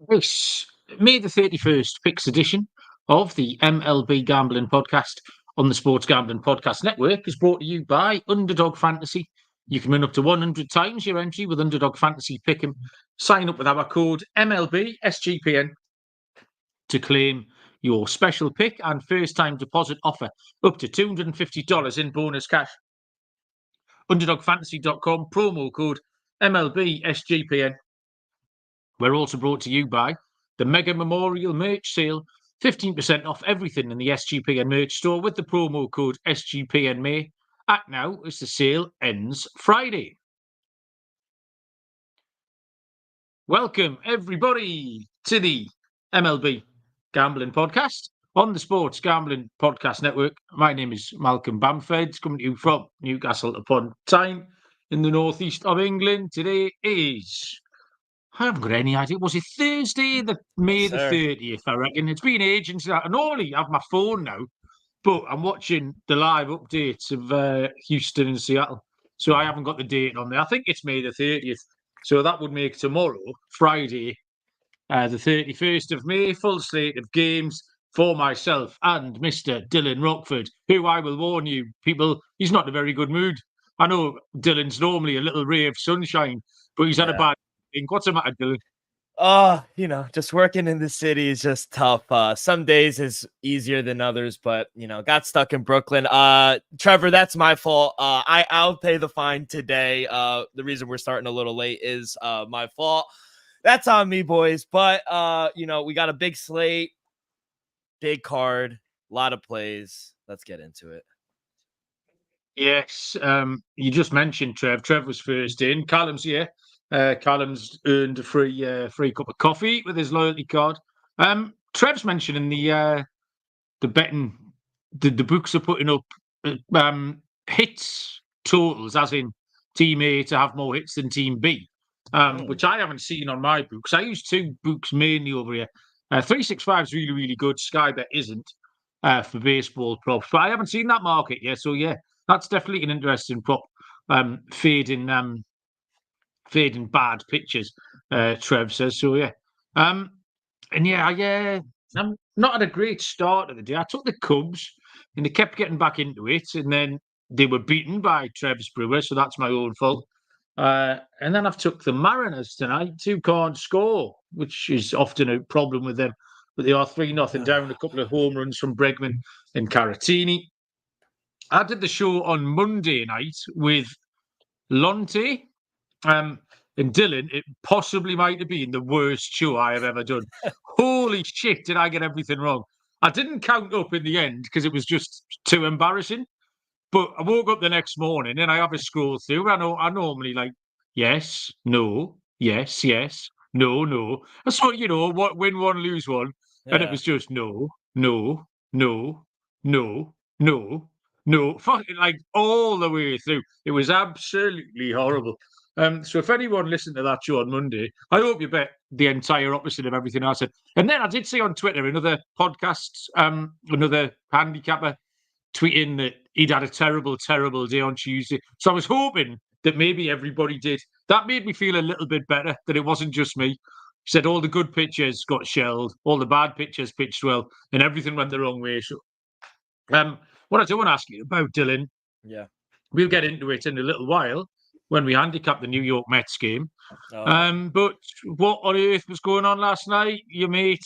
This May the 31st picks edition of the MLB Gambling Podcast on the Sports Gambling Podcast Network is brought to you by Underdog Fantasy. You can win up to 100 times your entry with Underdog Fantasy Pick'em. Sign up with our code MLB SGPN to claim your special pick and first-time deposit offer up to $250 in bonus cash. UnderdogFantasy.com, promo code MLB SGPN. We're also brought to you by the Mega Memorial Merch Sale. 15% off everything in the SGPN merch store with the promo code SGPNMay. Act now as the sale ends Friday. Welcome, everybody, to the MLB Gambling Podcast on the Sports Gambling Podcast Network. My name is Malcolm Bamford, coming to you from Newcastle upon Tyne in the northeast of England. Today is... I haven't got any idea. Was it Thursday, May the 30th, I reckon? It's been ages. I normally have my phone now, but I'm watching the live updates of Houston and Seattle, so I haven't got the date on there. I think it's May the 30th, so that would make tomorrow, Friday, the 31st of May, full slate of games for myself and Mr. Dylan Rockford, who I will warn you, people, he's not in a very good mood. I know Dylan's normally a little ray of sunshine, but he's had a bad... What's the matter, Dylan? Just working in the city is just tough. Some days is easier than others, but got stuck in Brooklyn. Trevor, that's my fault. I'll pay the fine today. The reason we're starting a little late is my fault. That's on me, boys. But we got a big slate, big card, a lot of plays. Let's get into it. Yes, you just mentioned Trev. Trev was first in. Callum's here. Callum's earned a free cup of coffee with his loyalty card. Trev's mentioning the betting, the books are putting up hits totals, as in team A to have more hits than team B, which I haven't seen on my books. I use two books mainly over here. 365 is really, really good. Sky Bet isn't for baseball props, but I haven't seen that market yet. So yeah, that's definitely an interesting prop. Fading bad pitches, Trev says. So yeah, I'm not had a great start of the day. I took the Cubs and they kept getting back into it, and then they were beaten by Trev's Brewers, so that's my own fault. And then I've took the Mariners tonight. 2 can't score, which is often a problem with them, but they are 3-0 down. A couple of home runs from Bregman and Caratini. I did the show on Monday night with Lonte. And Dylan, it possibly might have been the worst show I have ever done. Holy shit, did I get everything wrong? I didn't count up in the end because it was just too embarrassing. But I woke up the next morning and I have a scroll through. I normally like, yes, no, yes, yes, no, no. I saw, what win one, lose one. Yeah. And it was just no, no, no, no, no, no. Fucking like all the way through. It was absolutely horrible. So if anyone listened to that show on Monday, I hope you bet the entire opposite of everything I said. And then I did see on Twitter another podcast, another handicapper tweeting that he'd had a terrible, terrible day on Tuesday. So I was hoping that maybe everybody did. That made me feel a little bit better, that it wasn't just me. He said all the good pitchers got shelled, all the bad pitchers pitched well, and everything went the wrong way. So what I do want to ask you about, Dylan, we'll get into it in a little while when we handicap the New York Mets game. But what on earth was going on last night? Your mate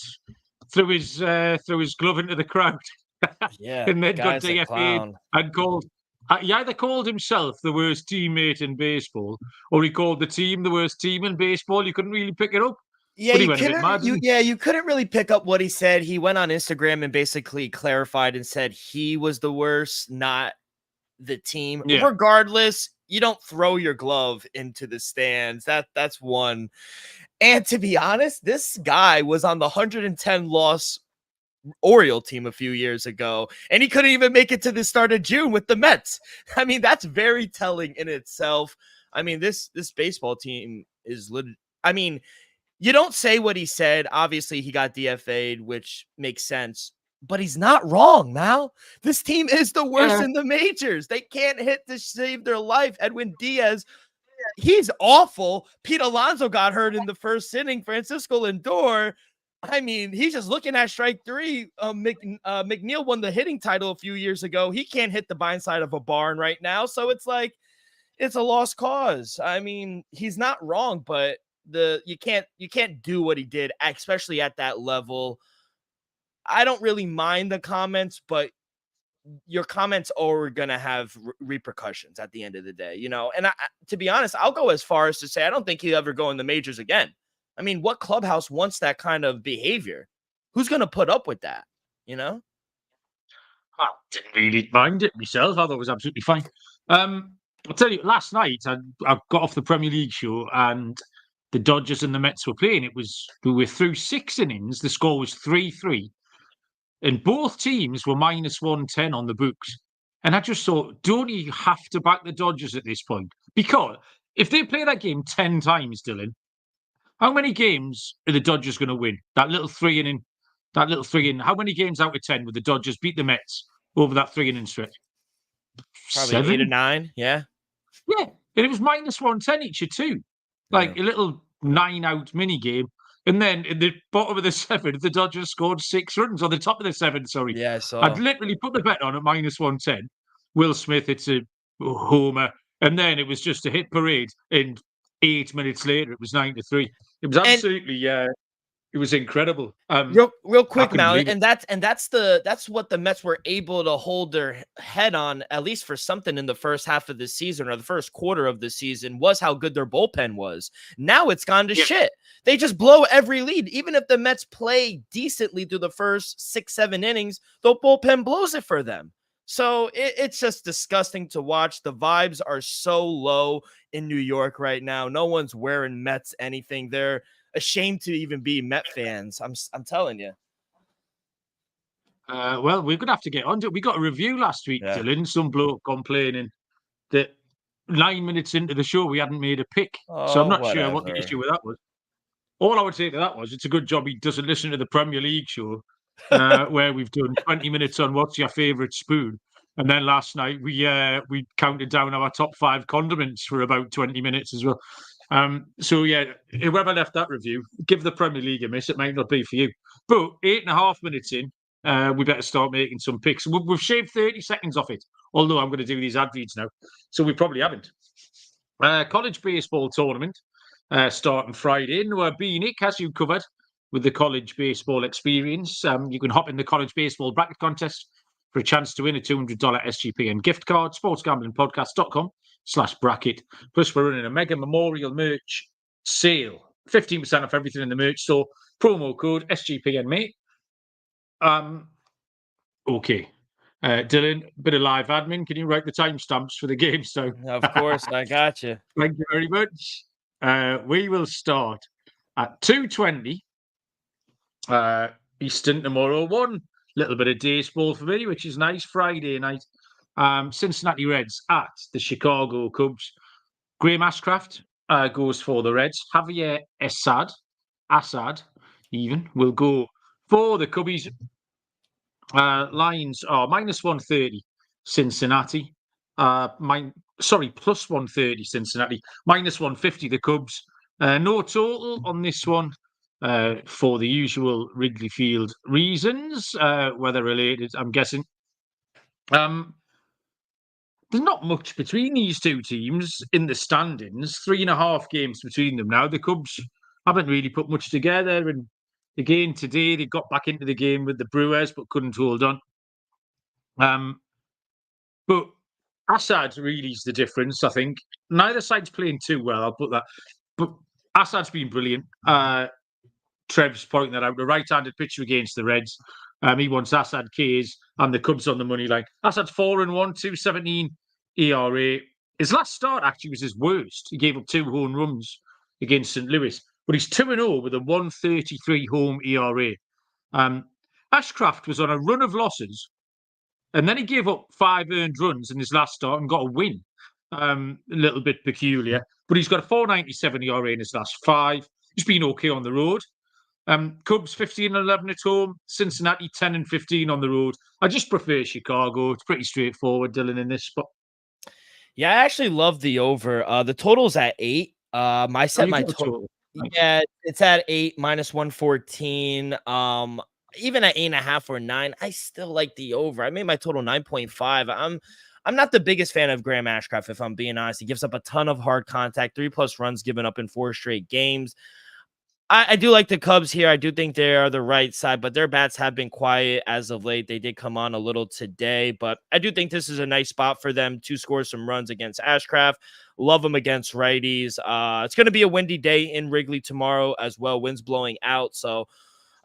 threw his glove into the crowd. And then got DFA'd and called. He either called himself the worst teammate in baseball, or he called the team the worst team in baseball. You couldn't really pick it up. Yeah, you couldn't really pick up what he said. He went on Instagram and basically clarified and said he was the worst, not the team. Yeah. Regardless, you don't throw your glove into the stands. That's one. And to be honest, this guy was on the 110 loss Oriole team a few years ago, and he couldn't even make it to the start of June with the Mets. I mean, that's very telling in itself. I mean, this baseball team is you don't say what he said. Obviously, he got DFA'd, which makes sense. But he's not wrong, Mal. This team is the worst in the majors. They can't hit to save their life. Edwin Diaz He's awful. Pete Alonso got hurt in the first inning. Francisco Lindor, I mean, he's just looking at strike three. McNeil won the hitting title a few years ago. He can't hit the bind side of a barn right now. So it's like, it's a lost cause. I mean, he's not wrong, but you can't do what he did, especially at that level. I don't really mind the comments, but your comments are going to have repercussions at the end of the day, you know? And to be honest, I'll go as far as to say, I don't think he'll ever go in the majors again. I mean, what clubhouse wants that kind of behavior? Who's going to put up with that? You know? I didn't really mind it myself. I thought it was absolutely fine. I'll tell you, last night I got off the Premier League show and the Dodgers and the Mets were playing. We were through 6 innings. The score was 3-3. And both teams were minus 110 on the books. And I just thought, don't you have to back the Dodgers at this point? Because if they play that game 10 times, Dylan, how many games are the Dodgers going to win? That little three inning. How many games out of 10 would the Dodgers beat the Mets over that 3 inning stretch? Probably 7? 8 or 9. Yeah. Yeah. And it was minus 110 each of 2. Like a little 9-out mini game. And then in the bottom of the 7th, the Dodgers scored 6 runs on the top of the 7th. Sorry. Yeah, I saw. I'd literally put the bet on at minus 110. Will Smith, it's a homer. And then it was just a hit parade. And 8 minutes later, it was 9-3. It was absolutely, it was incredible. Real quick now, and that's what the Mets were able to hold their head on, at least for something in the first half of the season or the first quarter of the season, was how good their bullpen was. Now it's gone to shit. They just blow every lead. Even if the Mets play decently through the first 6-7 innings, the bullpen blows it for them. So it's just disgusting to watch. The vibes are so low in New York right now. No one's wearing Mets anything. They're ashamed to even be Met fans. I'm telling you. Well, we're gonna have to get on to it. We got a review last week, Dylan. Some bloke complaining that 9 minutes into the show we hadn't made a pick. So I'm not sure what the issue with that was. All I would say to that was it's a good job he doesn't listen to the Premier League show where we've done 20 minutes on what's your favourite spoon. And then last night we counted down our top 5 condiments for about 20 minutes as well. So yeah, whoever left that review, give the Premier League a miss. It might not be for you. But 8.5 minutes in, we better start making some picks. We've shaved 30 seconds off it, although I'm going to do these ad reads now. So we probably haven't. College baseball tournament starting Friday. Noah B. Nick has you covered with the college baseball experience. You can hop in the college baseball bracket contest for a chance to win a $200 SGPN gift card. sportsgamblingpodcast.com/bracket. Plus, we're running a mega memorial merch sale. 15% off everything in the merch store. Promo code SGPN, mate. Okay. Dylan, bit of live admin. Can you write the timestamps for the game? So, of course, I got you. Thank you very much. We will start at 2:20 Eastern tomorrow. One little bit of baseball for me, which is nice. Friday night, Cincinnati Reds at the Chicago Cubs. Graham Ashcraft goes for the Reds. Javier Assad even will go for the Cubbies. Lines are minus 130 Cincinnati. Plus 130 Cincinnati. Minus 150 the Cubs. No total on this one for the usual Wrigley Field reasons, weather related, I'm guessing. There's not much between these two teams in the standings. 3.5 games between them now. The Cubs haven't really put much together, and again today they got back into the game with the Brewers but couldn't hold on. But Assad really is the difference, I think. Neither side's playing too well, I'll put that. But Assad's been brilliant. Trev's pointing that out. A right-handed pitcher against the Reds. He wants Assad K's and the Cubs on the money line. Assad's 4-1, 2.17 ERA. His last start actually was his worst. He gave up 2 home runs against St. Louis. But he's 2-0 with a 1.33 home ERA. Ashcraft was on a run of losses, and then he gave up 5 earned runs in his last start and got a win. A little bit peculiar. But he's got a 4.97 ERA in his last 5. He's been okay on the road. Cubs 15-11 at home. Cincinnati 10-15 on the road. I just prefer Chicago. It's pretty straightforward, Dylan, in this spot. Yeah, I actually love the over. The total's at 8. I Oh, set you've my got a total. total. Nice. Yeah, it's at 8 minus 114. Even at 8.5 or 9, I still like the over. I made my total 9.5. I'm not the biggest fan of Graham Ashcraft, if I'm being honest. He gives up a ton of hard contact, 3+ runs given up in 4 straight games. I do like the Cubs here. I do think they are the right side, but their bats have been quiet as of late. They did come on a little today, but I do think this is a nice spot for them to score some runs against Ashcraft. Love them against righties. It's going to be a windy day in Wrigley tomorrow as well. Wind's blowing out, so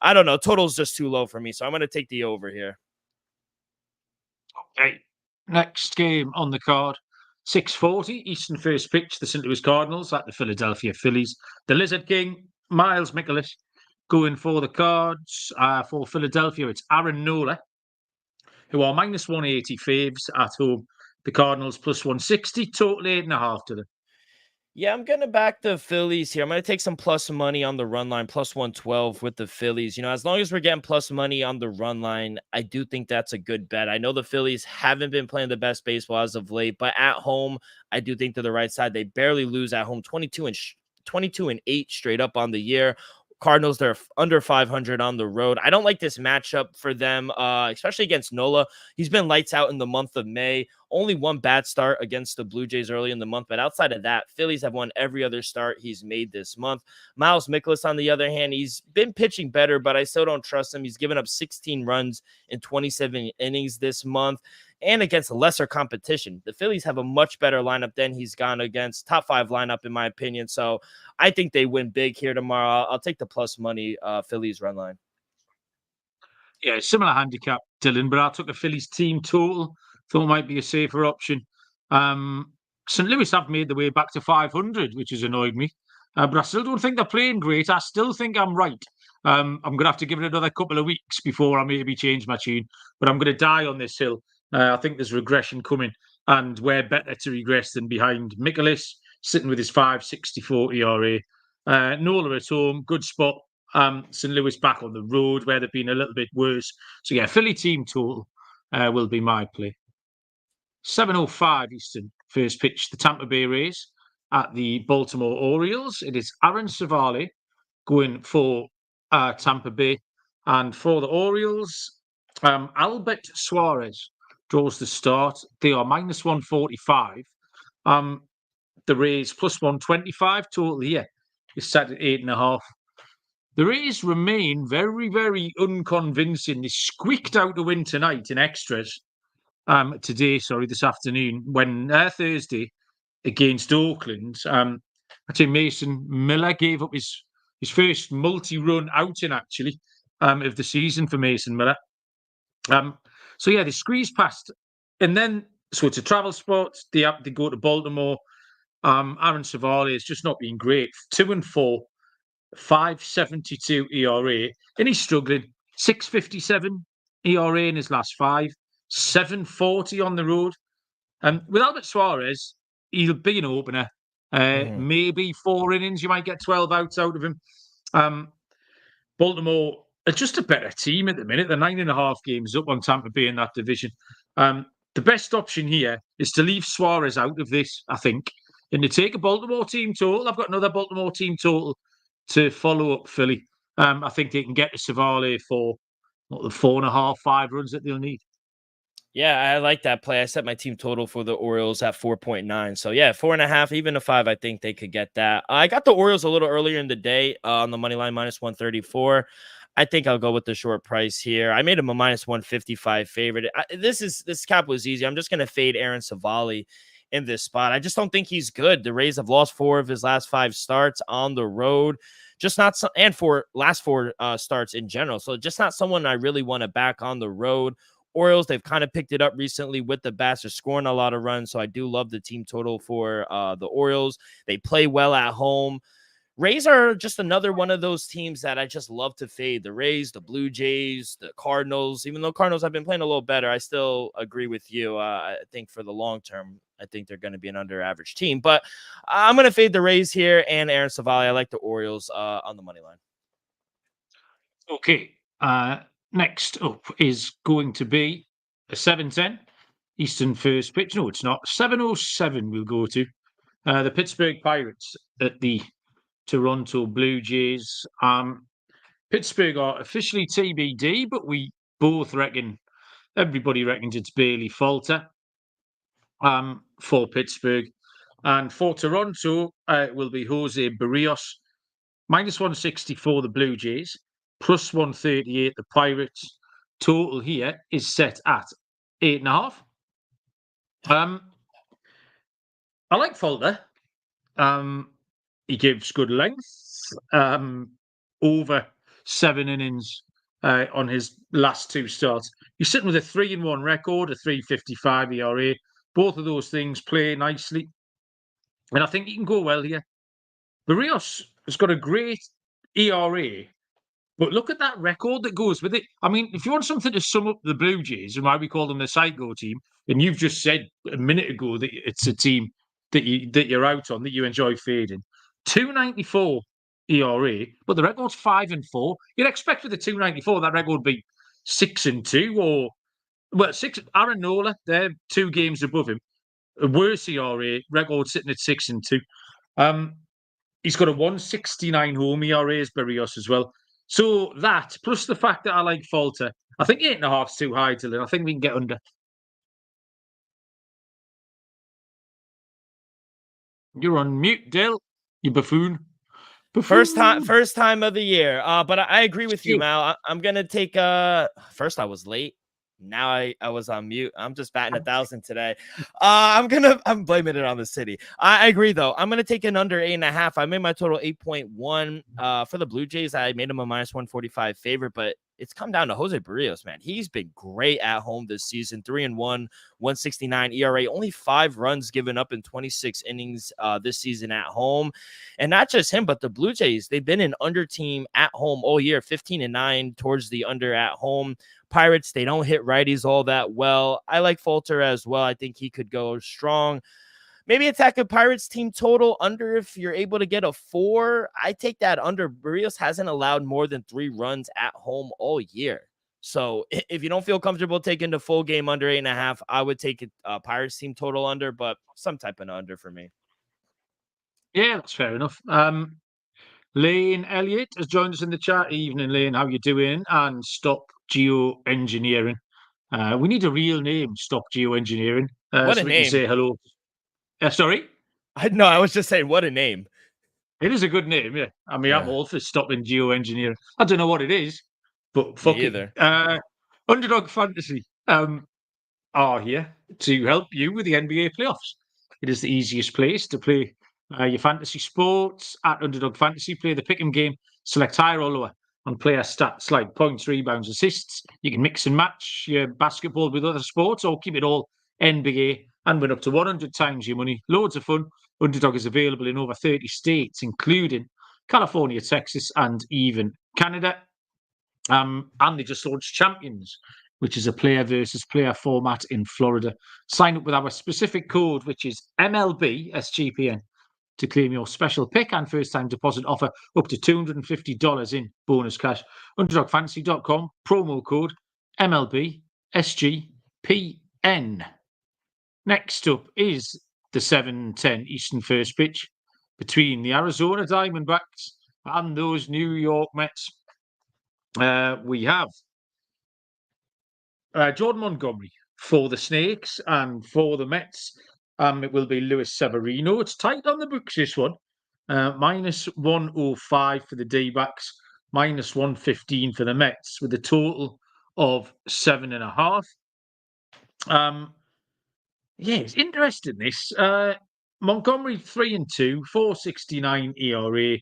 I don't know. Total's just too low for me, so I'm going to take the over here. Okay. Next game on the card. 6:40 Eastern first pitch. The St. Louis Cardinals at the Philadelphia Phillies. The Lizard King, Miles Mikolas, going for the Cards. For Philadelphia, it's Aaron Nola, who are minus 180 faves at home. The Cardinals plus 160, total 8.5 to them. Yeah, I'm going to back the Phillies here. I'm going to take some plus money on the run line, plus 112 with the Phillies. As long as we're getting plus money on the run line, I do think that's a good bet. I know the Phillies haven't been playing the best baseball as of late, but at home, I do think they're the right side. They barely lose at home, 22-8 straight up on the year. Cardinals, they're under 500 on the road. I don't like this matchup for them, especially against Nola. He's been lights out in the month of May. Only one bad start against the Blue Jays early in the month, but outside of that, Phillies have won every other start he's made this month. Miles Mikolas, on the other hand, he's been pitching better, but I still don't trust him. He's given up 16 runs in 27 innings this month and against lesser competition. The Phillies have a much better lineup than he's gone against. Top 5 lineup, in my opinion. So I think they win big here tomorrow. I'll take the plus money Phillies run line. Yeah, similar handicap, Dylan, but I took the Phillies team total. Thought it might be a safer option. St. Louis have made their way back to 500, which has annoyed me. But I still don't think they're playing great. I still think I'm right. I'm going to have to give it another couple of weeks before I maybe change my tune. But I'm going to die on this hill. I think there's regression coming. And we're better to regress than behind. Mikolas sitting with his 5.64 ERA. Nola at home, good spot. St. Louis back on the road where they've been a little bit worse. So yeah, Philly team total will be my play. 7:05 Eastern first pitch. The Tampa Bay Rays at the Baltimore Orioles. It is Aaron Savali going for Tampa Bay, and for the Orioles, Albert Suarez draws the start. They are minus 145. The Rays plus 125 total here is set at 8.5. The Rays remain very, very unconvincing. They squeaked out a win tonight in extras. This afternoon, when Thursday against Oakland. I'd say Mason Miller gave up his first multi-run outing, actually, of the season for Mason Miller. So yeah, they squeezed past. And then, so it's a travel spot. They go to Baltimore. Aaron Savali has just not been great. 2-4. 5.72 ERA, and he's struggling. 6.57 ERA in his last 5, 7.40 on the road. With Albert Suarez, he'll be an opener. Maybe 4 innings, you might get 12 outs out of him. Baltimore are just a better team at the minute. They're 9.5 games up on Tampa Bay in that division. The best option here is to leave Suarez out of this, I think, and to take a Baltimore team total. I've got another Baltimore team total to follow up Philly. I think they can get to Savali for the 4.5, 5 runs that they'll need. Yeah, I like that play. I set my team total for the Orioles at 4.9. So yeah, 4.5, even a 5, I think they could get that. I got the Orioles a little earlier in the day on the money line, minus 134. I think I'll go with the short price here. I made him a minus 155 favorite. This cap was easy. I'm just going to fade Aaron Savali in this spot. I just don't think he's good. The Rays have lost 4 of his last 5 starts on the road. Just not so, and for last 4 starts in general. So just not someone I really want to back on the road. Orioles, they've kind of picked it up recently with the bats. They're scoring a lot of runs, so I do love the team total for the Orioles. They play well at home. Rays are just another one of those teams that I just love to fade. The Rays, the Blue Jays, the Cardinals. Even though Cardinals have been playing a little better, I still agree with you. I think for the long term, I think they're going to be an under-average team. But I'm going to fade the Rays here and Aaron Savali. I like the Orioles on the money line. Okay. Next up is going to be a 7:10 Eastern first pitch. No, it's not. 7:07 we'll go to. The Pittsburgh Pirates at the Toronto Blue Jays. Pittsburgh are officially TBD, but we both reckon, everybody reckons it's Bailey Falter for Pittsburgh. And for Toronto, it will be Jose Barrios. -164 the Blue Jays, +138 the Pirates. Total here is set at 8.5. I like Falter. He gives good length. Over 7 innings on his last 2 starts. He's sitting with a 3-1 record, a 3.55 ERA. Both of those things play nicely, and I think he can go well here. Barrios has got a great ERA, but look at that record that goes with it. I mean, if you want something to sum up the Blue Jays and why we call them the psycho team, and you've just said a minute ago that it's a team that you're out on, that you enjoy fading. 2.94 ERA, but the record's 5-4. You'd expect with the 2.94 that record would be 6-2 or 6. Aaron Nola, they're 2 games above him. A worse ERA, record sitting at 6-2. He's got a 1.69 home ERA as Barrios as well. So that, plus the fact that I like Falter, I think 8.5 is too high, Dylan. I think we can get under. You're on mute, Dill. You buffoon. First time of the year. But I agree with you, Mal. I'm gonna take first I was late. Now I was on mute. I'm just batting 1,000 today. I'm blaming it on the city. I agree though. I'm gonna take an under 8.5. I made my total 8.1. For the Blue Jays, I made him a -145 favorite, but it's come down to Jose Barrios, man. He's been great at home this season. 3-1, 1.69 ERA, only 5 runs given up in 26 innings this season at home. And not just him, but the Blue Jays, they've been an under team at home all year, 15-9 towards the under at home. Pirates, they don't hit righties all that well. I like Falter as well. I think he could go strong. Maybe attack a Pirates team total under if you're able to get a 4. I take that under. Barrios hasn't allowed more than 3 runs at home all year. So if you don't feel comfortable taking the full game under 8.5, I would take a Pirates team total under, but some type of under for me. Yeah, that's fair enough. Lane Elliott has joined us in the chat. Evening, Lane. How you doing? And Stop Geoengineering. We need a real name, Stop Geoengineering. What a so we name. can say hello. Sorry? No, I was just saying, what a name. It is a good name, yeah. I mean, I'm all for stopping geoengineering. I don't know what it is, but fuck it. Underdog Fantasy are here to help you with the NBA playoffs. It is the easiest place to play your fantasy sports at Underdog Fantasy. Play the pick'em game, select higher or lower on player stats like points, rebounds, assists. You can mix and match your basketball with other sports or keep it all NBA and win up to 100 times your money. Loads of fun. Underdog is available in over 30 states, including California, Texas, and even Canada. And they just launched Champions, which is a player versus player format in Florida. Sign up with our specific code, which is MLB SGPN, to claim your special pick and first-time deposit offer up to $250 in bonus cash. UnderdogFantasy.com, promo code MLB SGPN. Next up is the 7:10 Eastern first pitch between the Arizona Diamondbacks and those New York Mets. We have Jordan Montgomery for the Snakes, and for the Mets, it will be Luis Severino. It's tight on the books, this one. -105 for the D-backs, -115 for the Mets, with a total of 7.5. Yeah, it's interesting, this. Montgomery 3-2, 4.69 ERA.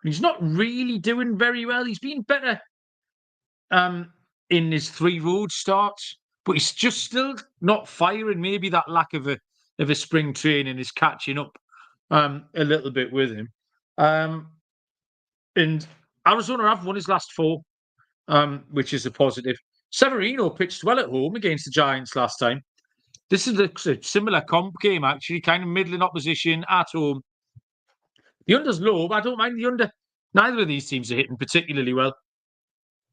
He's not really doing very well. He's been better in his 3 road starts, but he's just still not firing. Maybe that lack of a spring training is catching up a little bit with him. And Arizona have won his last 4, which is a positive. Severino pitched well at home against the Giants last time. This is a similar comp game, actually, kind of middling opposition at home. The under's low, but I don't mind the under. Neither of these teams are hitting particularly well.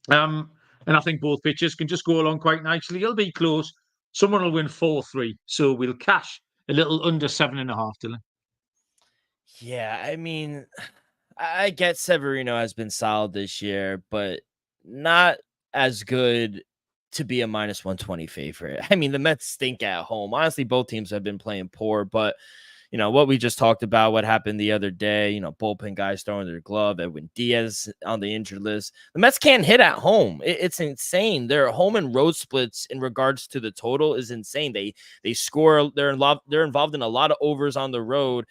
And I think both pitchers can just go along quite nicely. It'll be close. someone will win 4-3. So we'll cash a little under 7.5, Dylan. Yeah, I mean, I get Severino has been solid this year, but not as good to be a minus 120 favorite. I mean, the Mets stink at home. Honestly, both teams have been playing poor, but what we just talked about, what happened the other day, bullpen guys throwing their glove, Edwin Diaz on the injured list. The Mets can't hit at home. It's insane. Their home and road splits in regards to the total is insane. They score. They're involved in a lot of overs on the road,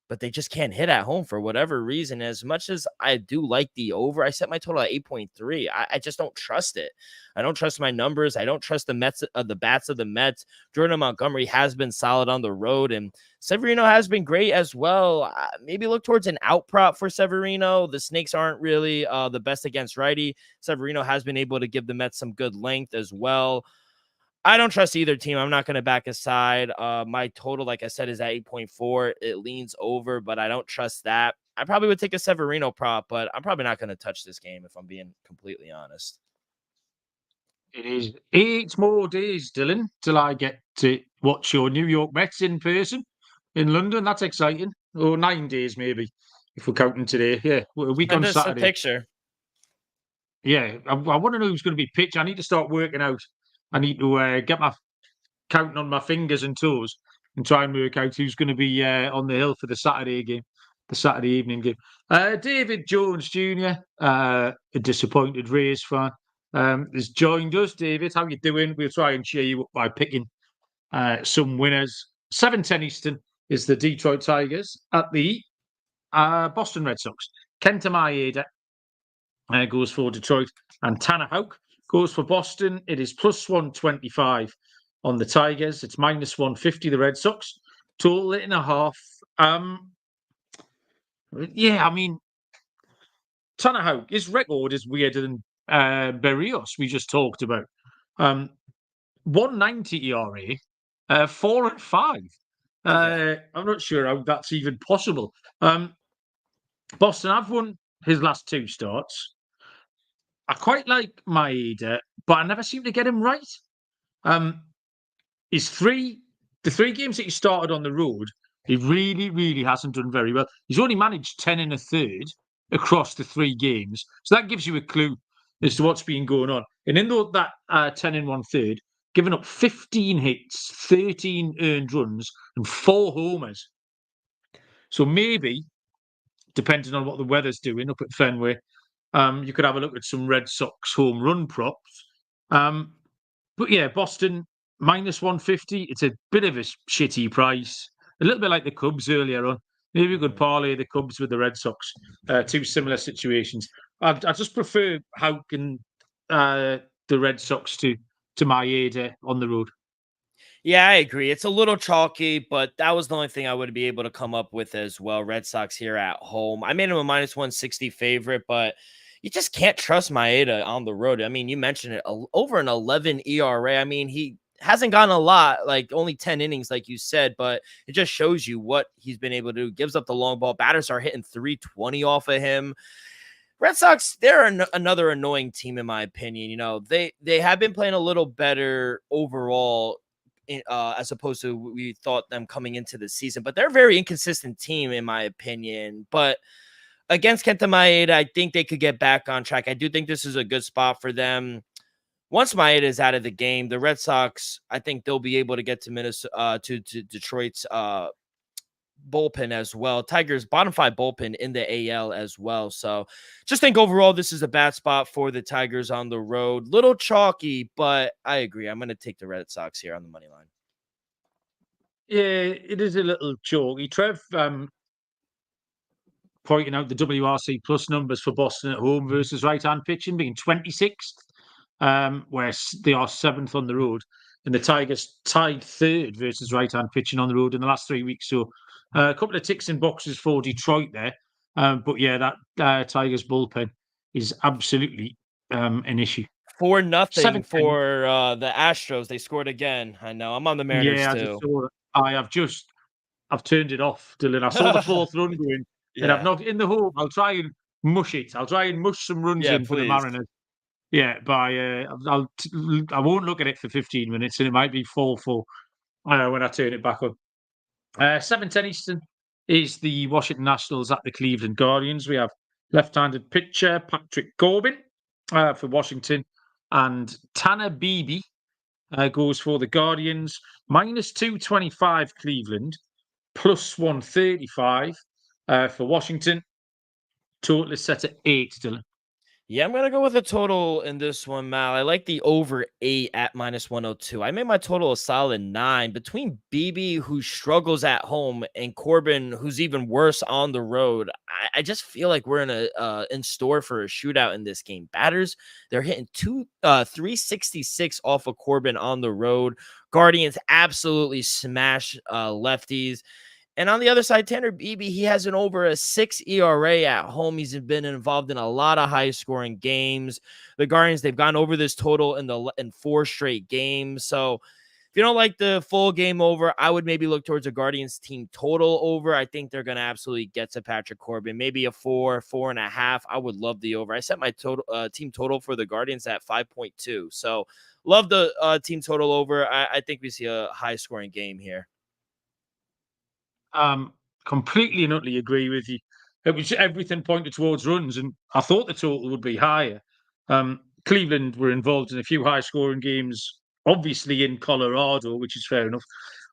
but they just can't hit at home for whatever reason. As much as I do like the over, I set my total at 8.3. I just don't trust it. I don't trust my numbers. I don't trust the Mets, the bats of the Mets. Jordan Montgomery has been solid on the road, and Severino has been great as well. Maybe look towards an out prop for Severino. The Snakes aren't really the best against righty. Severino has been able to give the Mets some good length as well. I don't trust either team. I'm not going to back aside. My total, like I said, is at 8.4. It leans over, but I don't trust that. I probably would take a Severino prop, but I'm probably not going to touch this game if I'm being completely honest. It is 8 more days, Dylan, till I get to watch your New York Mets in person in London. That's exciting. Or 9 days, maybe, if we're counting today. Yeah, a week on Saturday. A picture. Yeah, I want to know who's going to be pitch. I need to start working out. I need to get my counting on my fingers and toes and try and work out who's going to be on the hill for the Saturday game, the Saturday evening game. David Jones Jr., a disappointed Rays fan, has joined us. David, how you doing? We'll try and cheer you up by picking some winners. 7:10 Eastern is the Detroit Tigers at the Boston Red Sox. Kenta Maeda goes for Detroit, and Tanner Houck goes for Boston. It is plus 125 on the Tigers. It's minus 150, the Red Sox. Total 8.5. Yeah, I mean, Tanner Houck, his record is weirder than Berrios, we just talked about. 190 ERA, 4-5. I'm not sure how that's even possible. Boston have won his last 2 starts. I quite like Maeda, but I never seem to get him right. The 3 games that he started on the road, he really hasn't done very well. He's only managed 10 1/3 across the 3 games. So that gives you a clue as to what's been going on. And in that 10 1/3, given up 15 hits, 13 earned runs, and 4 homers. So maybe, depending on what the weather's doing up at Fenway, you could have a look at some Red Sox home run props. But yeah, Boston minus 150. It's a bit of a shitty price. A little bit like the Cubs earlier on. Maybe we could parlay the Cubs with the Red Sox. 2 similar situations. I just prefer Houck and the Red Sox to Maeda on the road. Yeah, I agree. It's a little chalky, but that was the only thing I would be able to come up with as well. Red Sox here at home. I made him a minus 160 favorite, but you just can't trust Maeda on the road. I mean, you mentioned it, over an 11 ERA. I mean, he hasn't gotten a lot, like only 10 innings, like you said, but it just shows you what he's been able to do. Gives up the long ball. Batters are hitting 320 off of him. Red Sox, they're another annoying team, in my opinion. They have been playing a little better overall, as opposed to we thought them coming into the season. But they're a very inconsistent team, in my opinion. But against Kenta Maeda, I think they could get back on track. I do think this is a good spot for them. Once Maeda is out of the game, the Red Sox, I think they'll be able to get to Minnesota, to Detroit's bullpen as well. Tigers bottom 5 bullpen in the AL as well. So just think overall, this is a bad spot for the Tigers on the road. Little chalky, but I agree. I'm going to take the Red Sox here on the money line. Yeah, it is a little chalky. Trev, pointing out the WRC plus numbers for Boston at home versus right-hand pitching being 26th, where they are 7th on the road. And the Tigers tied 3rd versus right-hand pitching on the road in the last 3 weeks. So a couple of ticks in boxes for Detroit there. But yeah, that Tigers bullpen is absolutely an issue. 4-0 for the Astros. They scored again. I know. I'm on the Mariners too. I've turned it off, Dylan. I saw the 4th run going, and I've not in the hope. I'll try and mush it. I'll try and mush some runs in for the Mariners. Yeah, I won't look at it for 15 minutes, and it might be 4-4 when I turn it back on. 7:10 Eastern is the Washington Nationals at the Cleveland Guardians. We have left-handed pitcher Patrick Corbin for Washington, and Tanner Beebe goes for the Guardians. -225 Cleveland, +135 for Washington. Total is set at 8, Dylan. Yeah, I'm going to go with a total in this one, Mal. I like the over 8 at -102. I made my total a solid 9. Between Beebe, who struggles at home, and Corbin, who's even worse on the road, I just feel like we're in store for a shootout in this game. Batters, they're hitting 366 off of Corbin on the road. Guardians absolutely smash lefties. And on the other side, Tanner Beebe, he has an over a 6 ERA at home. He's been involved in a lot of high-scoring games. The Guardians, they've gone over this total in 4 straight games. So if you don't like the full game over, I would maybe look towards a Guardians team total over. I think they're going to absolutely get to Patrick Corbin. Maybe a 4.5. I would love the over. I set my total team total for the Guardians at 5.2. So love the team total over. I think we see a high-scoring game here. Completely and utterly agree with you. It was everything pointed towards runs, and I thought the total would be higher. Cleveland were involved in a few high-scoring games, obviously in Colorado, which is fair enough.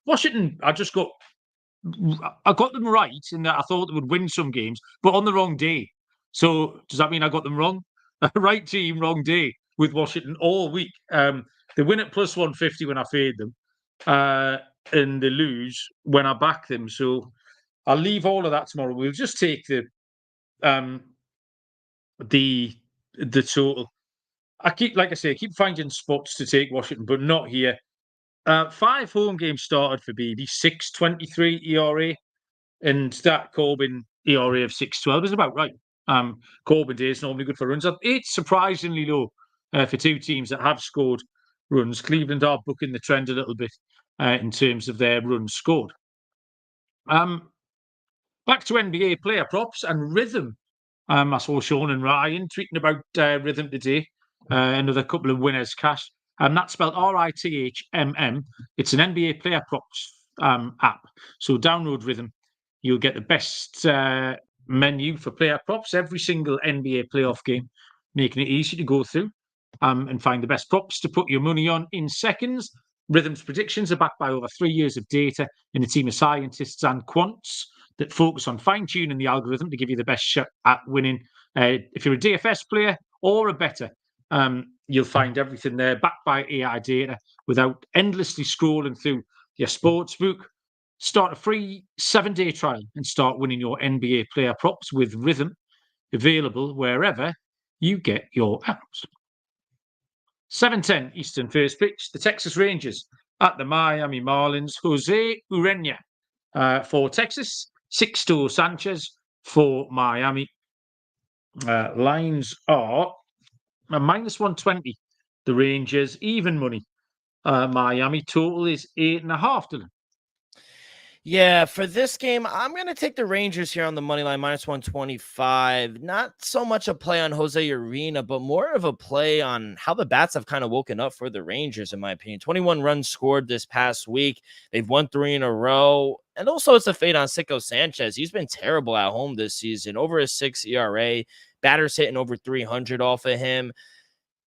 Washington, I got them right in that I thought they would win some games, but on the wrong day. So does that mean I got them wrong? Right team, wrong day with Washington all week. They win at +150 when I fade them. And they lose when I back them. So I'll leave all of that tomorrow. We'll just take the total. I keep finding spots to take Washington, but not here. 5 home games started for BB, 6.23 ERA, and that Corbin ERA of 6.12 is about right. Corbin Day is normally good for runs. It's surprisingly low for 2 teams that have scored runs. Cleveland are booking the trend a little bit in terms of their runs scored. Back to NBA player props and rhythm. I saw Sean and Ryan tweeting about rhythm today. Another couple of winners cash. And that's spelled RITHMM. It's an NBA player props app. So download Rhythm. You'll get the best menu for player props every single NBA playoff game, making it easy to go through and find the best props to put your money on in seconds. Rhythm's predictions are backed by over 3 years of data and a team of scientists and quants that focus on fine-tuning the algorithm to give you the best shot at winning. If you're a DFS player or a bettor, you'll find everything there backed by AI data without endlessly scrolling through your sports book. Start a free 7-day trial and start winning your NBA player props with Rhythm, available wherever you get your apps. 7:10 Eastern first pitch. The Texas Rangers at the Miami Marlins. Jose Urena for Texas. Sixto Sanchez for Miami. Lines are -120. The Rangers, even money. Miami total is 8.5, Dylan. Yeah, for this game, I'm going to take the Rangers here on the money line, -125. Not so much a play on Jose Urena, but more of a play on how the bats have kind of woken up for the Rangers, in my opinion. 21 runs scored this past week. They've won 3 in a row. And also, it's a fade on Sixto Sanchez. He's been terrible at home this season. Over a 6 ERA. Batters hitting over 300 off of him.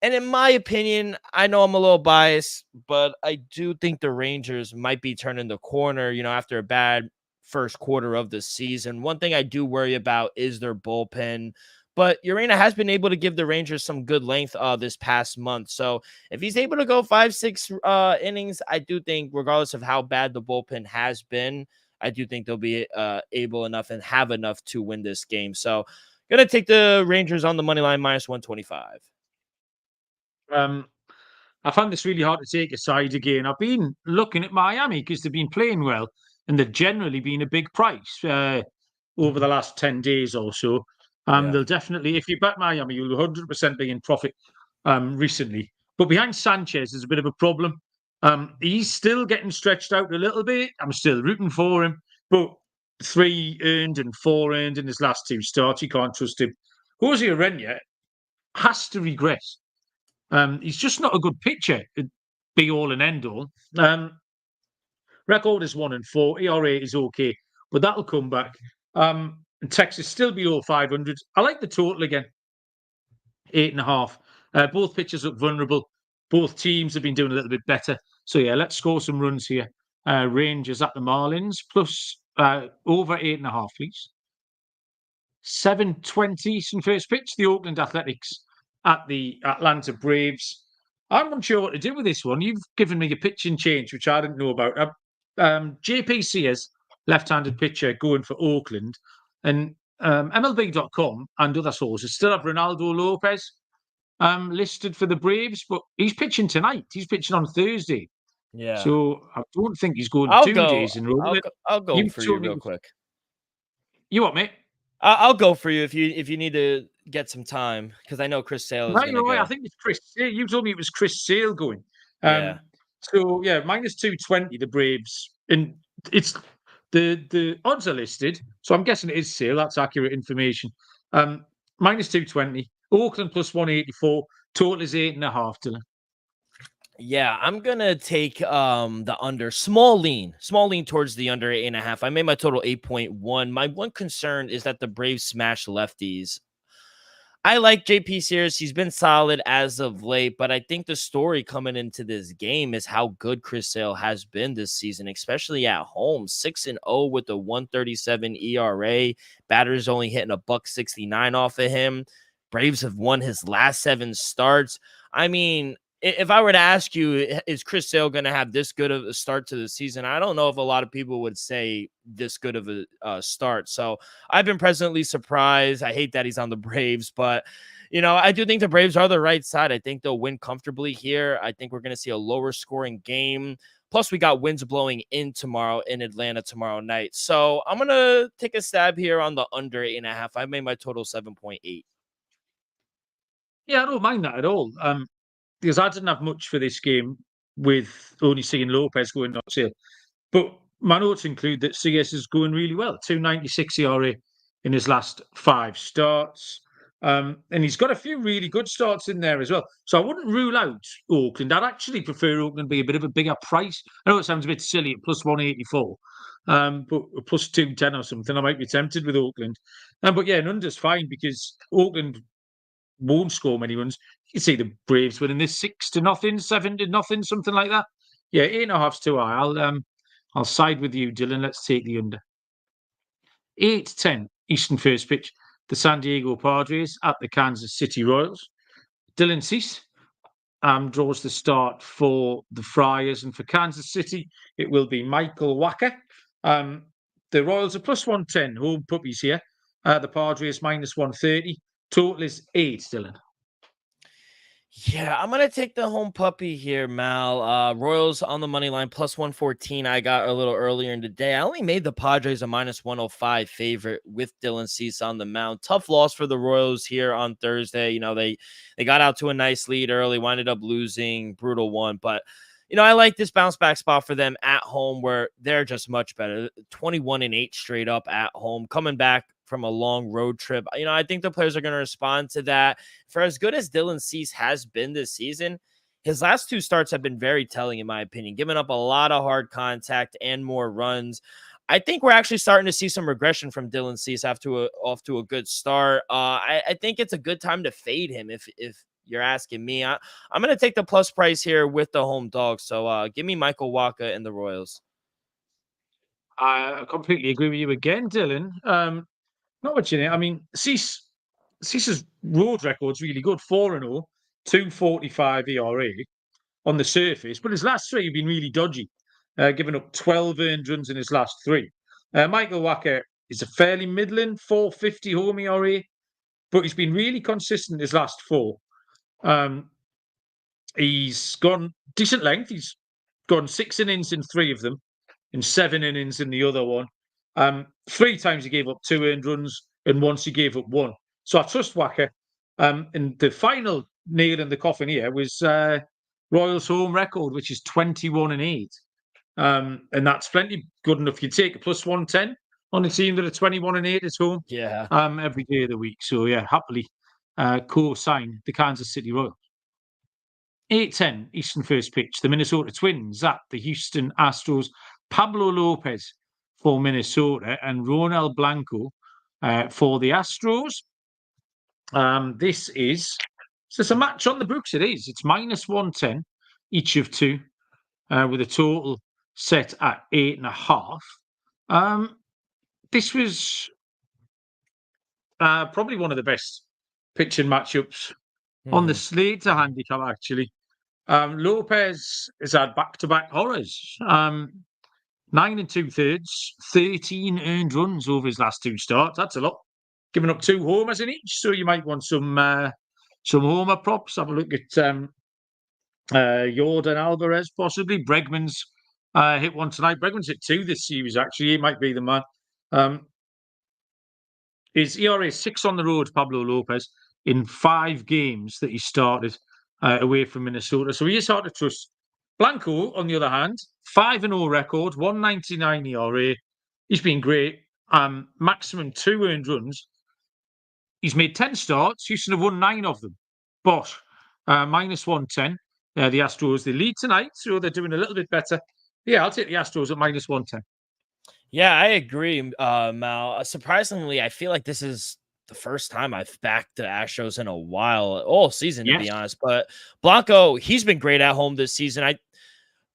And in my opinion, I know I'm a little biased, but I do think the Rangers might be turning the corner, after a bad first quarter of the season. One thing I do worry about is their bullpen, but Urena has been able to give the Rangers some good length this past month. So if he's able to go 5-6 innings, I do think regardless of how bad the bullpen has been, I do think they'll be able enough and have enough to win this game. So going to take the Rangers on the money line -125. I found this really hard to take a side again. I've been looking at Miami because they've been playing well and they've generally been a big price over the last 10 days or so. They'll definitely, if you bet Miami, you'll 100% be in profit recently. But behind Sanchez is a bit of a problem. He's still getting stretched out a little bit. I'm still rooting for him, but 3 earned and 4 earned in his last 2 starts. You can't trust him. Jose Urena has to regress. He's just not a good pitcher. Be all and end all. Record is 1-4. ERA is okay, but that'll come back. And Texas still below 500. I like the total again, 8.5. Both pitchers look vulnerable. Both teams have been doing a little bit better. So yeah, let's score some runs here. Rangers at the Marlins plus over 8.5, please. 7:20 Eastern first pitch. The Oakland Athletics at the Atlanta Braves. I'm not sure what to do with this one. You've given me a pitching change, which I didn't know about. JP Sears, left-handed pitcher, going for Oakland. And MLB.com and other sources still have Ronaldo Lopez listed for the Braves, but he's pitching tonight. He's pitching on Thursday. Yeah. So I don't think he's going 2 days in a row. I'll go for you real quick. You what, mate? I'll go for you if you need to get some time, because I know Chris Sale is going to go. I think it's Chris Sale. You told me it was Chris Sale going. Yeah. So yeah, minus 220 the Braves, and it's the odds are listed. So I'm guessing it is Sale. That's accurate information. Minus 220. Oakland plus 184. Total is 8.5. Dylan. Yeah, I'm gonna take the under. Small lean towards the under 8.5. I made my total 8.1. My one concern is that the Braves smash lefties. I like JP Sears. He's been solid as of late, but I think the story coming into this game is how good Chris Sale has been this season, especially at home. 6-0 with a 1.37 ERA. Batters only hitting a $1.69 off of him. Braves have won his last 7 starts. I mean, if I were to ask you, is Chris Sale going to have this good of a start to the season? I don't know if a lot of people would say this good of a start. So I've been pleasantly surprised. I hate that he's on the Braves, but, I do think the Braves are the right side. I think they'll win comfortably here. I think we're going to see a lower scoring game. Plus, we got winds blowing in tomorrow in Atlanta tomorrow night. So I'm going to take a stab here on the under 8.5. I made my total 7.8. Yeah, I don't mind that at all. Because I didn't have much for this game with only seeing Lopez going on sale. But my notes include that CS is going really well. 2.96 ERA in his last 5 starts. And he's got a few really good starts in there as well. So I wouldn't rule out Oakland. I'd actually prefer Oakland be a bit of a bigger price. I know it sounds a bit silly at plus 184. But plus 210 or something, I might be tempted with Oakland. But yeah, an under's fine because Oakland won't score many runs. You can see the Braves winning this 6-0, 7-0, something like that. Yeah, 8.5's too high. I'll side with you, Dylan. Let's take the under. 8:10 Eastern first pitch. The San Diego Padres at the Kansas City Royals. Dylan Cease draws the start for the Friars, and for Kansas City, it will be Michael Wacha. The Royals are plus 110, home puppies here. The Padres minus 130. Total is 8, Dylan. Yeah, I'm going to take the home puppy here, Mal. Royals on the money line, plus 114. I got a little earlier in the day. I only made the Padres a minus 105 favorite with Dylan Cease on the mound. Tough loss for the Royals here on Thursday. They got out to a nice lead early, winded up losing, brutal one. But, I like this bounce back spot for them at home where they're just much better. 21-8 straight up at home, coming back from a long road trip. I think the players are going to respond to that. For as good as Dylan Cease has been this season, his last 2 starts have been very telling, in my opinion, giving up a lot of hard contact and more runs. I think we're actually starting to see some regression from Dylan Cease off to a good start. I think it's a good time to fade him if you're asking me. I'm going to take the plus price here with the home dog. So give me Michael Wacha and the Royals. I completely agree with you again, Dylan. Not much in it. I mean, Cease's road record's really good. 4-0, 2.45 ERA on the surface, but his last 3 have been really dodgy, giving up 12 earned runs in his last 3. Michael Wacha is a fairly middling 4.50 home ERA, but he's been really consistent his last 4. He's gone decent length. He's gone 6 innings in 3 of them, and 7 innings in the other one. 3 times he gave up 2 earned runs, and once he gave up 1. So I trust Wacha. And the final nail in the coffin here was Royals' home record, which is 21-8. And that's plenty good enough. You take a plus 110 on a team that are 21-8 at home. Yeah. Every day of the week. So yeah, happily co-sign the Kansas City Royals. 8:10 Eastern first pitch. The Minnesota Twins at the Houston Astros. Pablo Lopez for Minnesota and Ronel Blanco for the Astros. This is a match on the books. It is. It's -110 each of two, with a total set at 8.5. This was probably one of the best pitching matchups on the slate to handicap, actually. Lopez has had back-to-back horrors. 9 2/3, 13 earned runs over his last two starts. That's a lot. Giving up 2 homers in each, so you might want some homer props. Have a look at Jordan Alvarez, possibly. Bregman's hit one tonight. Bregman's hit 2 this series, actually. He might be the man. His ERA is 6 on the road, Pablo Lopez, in 5 games that he started away from Minnesota. So he is hard to trust. Blanco, on the other hand, 5-0 record, 1.99 ERA. He's been great. Maximum 2 earned runs. He's made 10 starts. Houston have won 9 of them. But -110. The Astros, they lead tonight, so they're doing a little bit better. Yeah, I'll take the Astros at -110. Yeah, I agree, Mal. Surprisingly, I feel like this is the first time I've backed the Astros in a while, all season, to be honest. But Blanco, he's been great at home this season.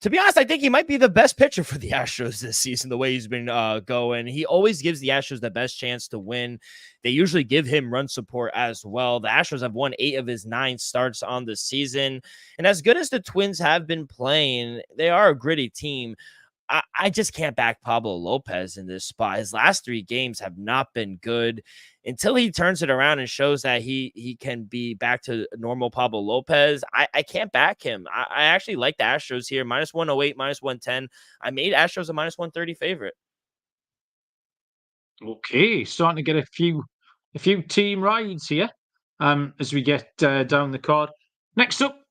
To be honest, I think he might be the best pitcher for the Astros this season, the way he's been going. He always gives the Astros the best chance to win. They usually give him run support as well. The Astros have won 8 of his 9 starts on the season. And as good as the Twins have been playing, they are a gritty team. I just can't back Pablo Lopez in this spot. His last 3 games have not been good. Until he turns it around and shows that he can be back to normal Pablo Lopez, I can't back him. I actually like the Astros here. -108, -110. I made Astros a -130 favorite. Okay, starting to get a few team rides here as we get down the card. Next up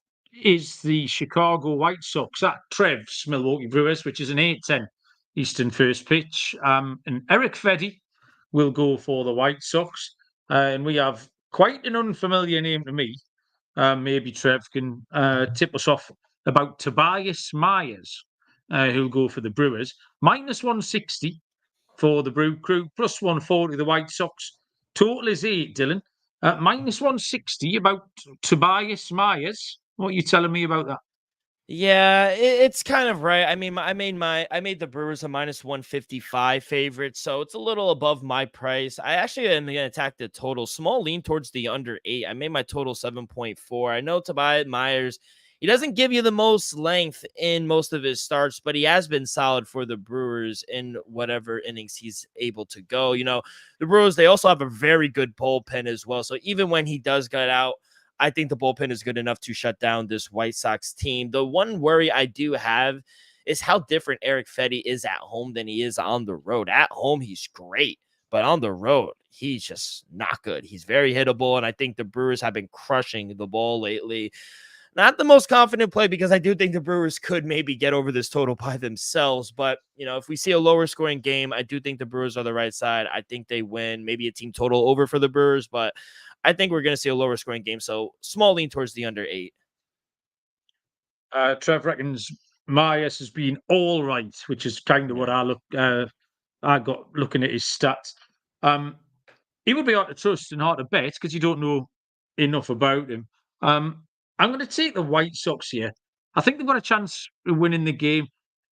is the Chicago White Sox at Trev's Milwaukee Brewers, which is an 8:10 Eastern first pitch. And Eric Fedde will go for the White Sox. And we have quite an unfamiliar name to me. Maybe Trev can tip us off about Tobias Myers, who'll go for the Brewers. -160 for the Brew Crew, +140 the White Sox. Total is 8, Dylan. -160 about Tobias Myers. What are you telling me about that? Yeah, it's kind of right. I mean, I made the Brewers a -155 favorite, so it's a little above my price. I actually am going to attack the total. Small lean towards the under 8. I made my total 7.4. I know Tobias Myers, he doesn't give you the most length in most of his starts, but he has been solid for the Brewers in whatever innings he's able to go. You know, the Brewers, they also have a very good bullpen as well. So even when he does get out, I think the bullpen is good enough to shut down this White Sox team. The one worry I do have is how different Eric Fedde is at home than he is on the road. At home, he's great, but on the road, he's just not good. He's very hittable, and I think the Brewers have been crushing the ball lately. Not the most confident play because I do think the Brewers could maybe get over this total by themselves. But, you know, if we see a lower scoring game, I do think the Brewers are the right side. I think they win. Maybe a team total over for the Brewers, but I think we're going to see a lower scoring game. So small lean towards the under 8. Trev reckons Myers has been all right, which is kind of what I got looking at his stats. He would be hard to trust and hard to bet because you don't know enough about him. I'm going to take the White Sox here. I think they've got a chance of winning the game.